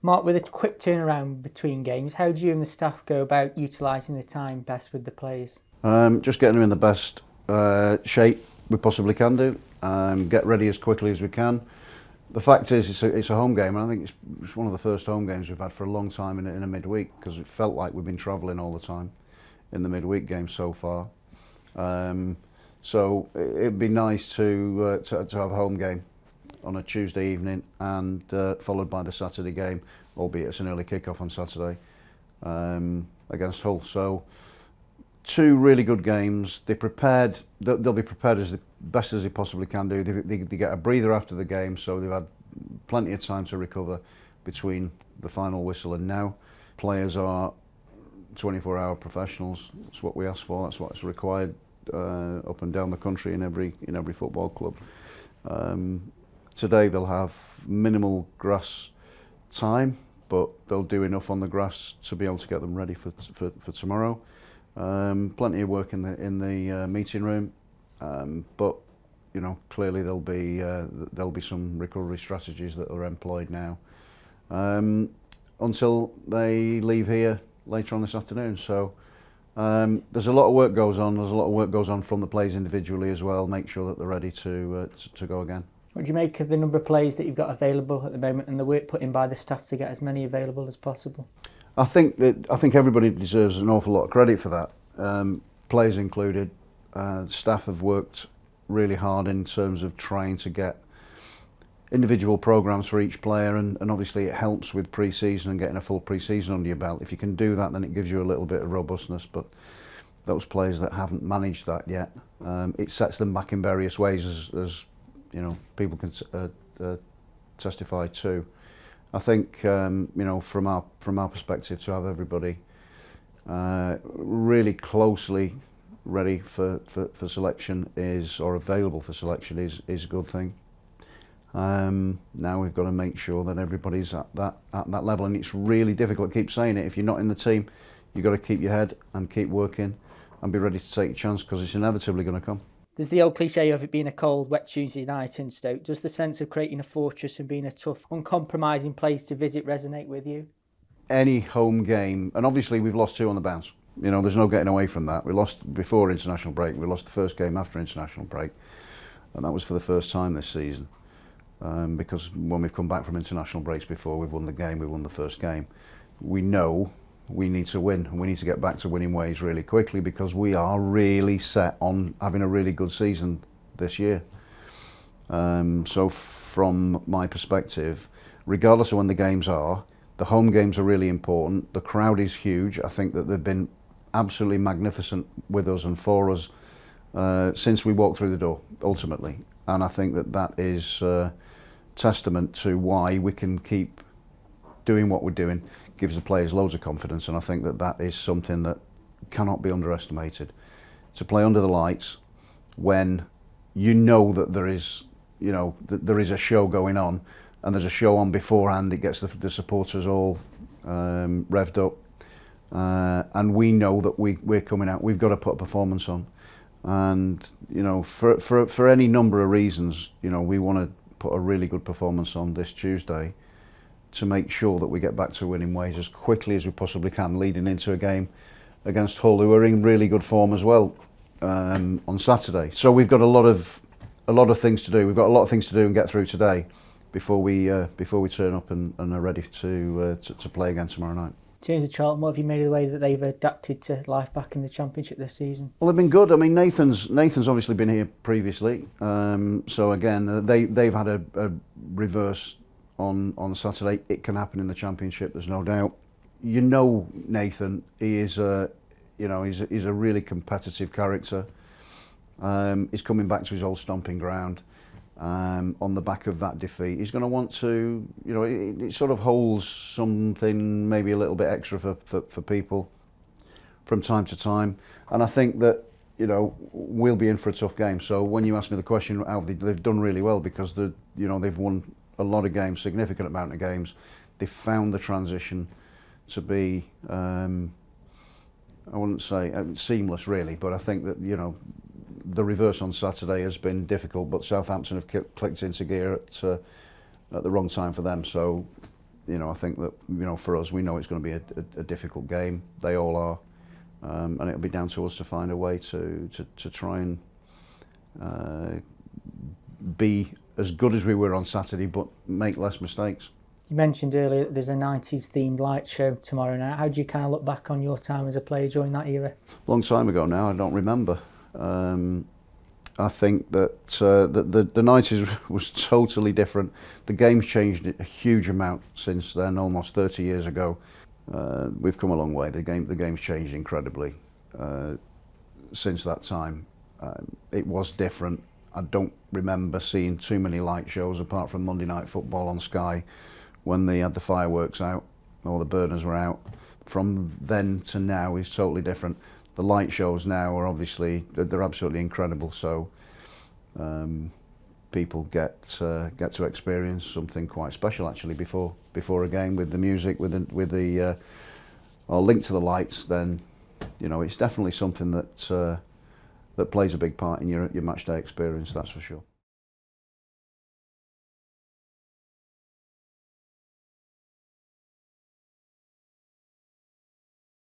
Mark, with a quick turnaround between games, how do you and the staff go about utilising the time best with the players? Just getting them in the best shape we possibly can do. Get ready as quickly as we can. The fact is, it's a home game, and I think it's one of the first home games we've had for a long time in a midweek, because it felt like we've been travelling all the time in the midweek game so far. So it'd be nice to have a home game on a Tuesday evening, and followed by the Saturday game, albeit it's an early kick-off on Saturday against Hull. So 2 really good games. They'll be prepared as best as they possibly can do. They get a breather after the game, so they've had plenty of time to recover between the final whistle and now. Players are 24-hour professionals. That's what we ask for. That's what's required up and down the country in every football club. Today they'll have minimal grass time, but they'll do enough on the grass to be able to get them ready for tomorrow. Plenty of work in the meeting room, but clearly there'll be some recovery strategies that are employed now until they leave here later on this afternoon. So there's a lot of work goes on. There's a lot of work goes on from the players individually as well. Make sure that they're ready to go again. What do you make of the number of players that you've got available at the moment and the work put in by the staff to get as many available as possible? I think everybody deserves an awful lot of credit for that. Players included. Staff have worked really hard in terms of trying to get individual programmes for each player, and obviously it helps with pre-season and getting a full pre-season under your belt. If you can do that, then it gives you a little bit of robustness. But those players that haven't managed that yet, it sets them back in various ways, as people can testify to. I think from our perspective, to have everybody really closely ready for selection or available for selection is a good thing. Now we've got to make sure that everybody's at that level, and it's really difficult. I keep saying it. If you're not in the team, you've got to keep your head and keep working and be ready to take a chance, because it's inevitably going to come. There's the old cliche of it being a cold, wet Tuesday night in Stoke. Does the sense of creating a fortress and being a tough, uncompromising place to visit resonate with you? Any home game, and obviously we've lost 2 on the bounce. There's no getting away from that. We lost before international break. We lost the first game after international break, and that was for the first time this season. Because when we've come back from international breaks before, we've won the game, we won the first game. We know we need to win, and we need to get back to winning ways really quickly, because we are really set on having a really good season this year. So from my perspective, regardless of when the games are, the home games are really important. The crowd is huge. I think that they've been absolutely magnificent with us and for us since we walked through the door, ultimately. And I think that is testament to why we can keep doing what we're doing. Gives the players loads of confidence, and I think that is something that cannot be underestimated. To play under the lights when you know that there is a show going on, and there's a show on beforehand, it gets the supporters all revved up, and we know that we're coming out. We've got to put a performance on, and for any number of reasons, we want to put a really good performance on this Tuesday to make sure that we get back to winning ways as quickly as we possibly can, leading into a game against Hull, who are in really good form as well on Saturday. So we've got a lot of things to do. We've got a lot of things to do and get through today before we turn up and are ready to play again tomorrow night. In terms of Charlton, what have you made of the way that they've adapted to life back in the Championship this season? Well, they've been good. I mean, Nathan's obviously been here previously, so again they've had a reverse on Saturday. It can happen in the Championship. There's no doubt. Nathan, he is he's a really competitive character. He's coming back to his old stomping ground. On the back of that defeat, he's going to want to, it sort of holds something maybe a little bit extra for people from time to time, and I think that we'll be in for a tough game. So when you ask me the question, they've done really well, because they've won a lot of games, significant amount of games. They've found the transition to be, I wouldn't say seamless really, but I think that the reverse on Saturday has been difficult, but Southampton have clicked into gear at the wrong time for them. So, I think that for us, we know it's going to be a difficult game. They all are, and it'll be down to us to find a way to try and be as good as we were on Saturday, but make less mistakes. You mentioned earlier that there's a 90s themed light show tomorrow night. How do you kind of look back on your time as a player during that era? Long time ago now, I don't remember. I think that the 90s was totally different. The game's changed a huge amount since then, almost 30 years ago. We've come a long way. The game's changed incredibly since that time. It was different. I don't remember seeing too many light shows apart from Monday Night Football on Sky when they had the fireworks out or the burners were out. From then to now is totally different. The light shows now are obviously, they're absolutely incredible, so people get to experience something quite special actually before a game with the music, with the or linked to the lights. Then it's definitely something that plays a big part in your match day experience, that's for sure.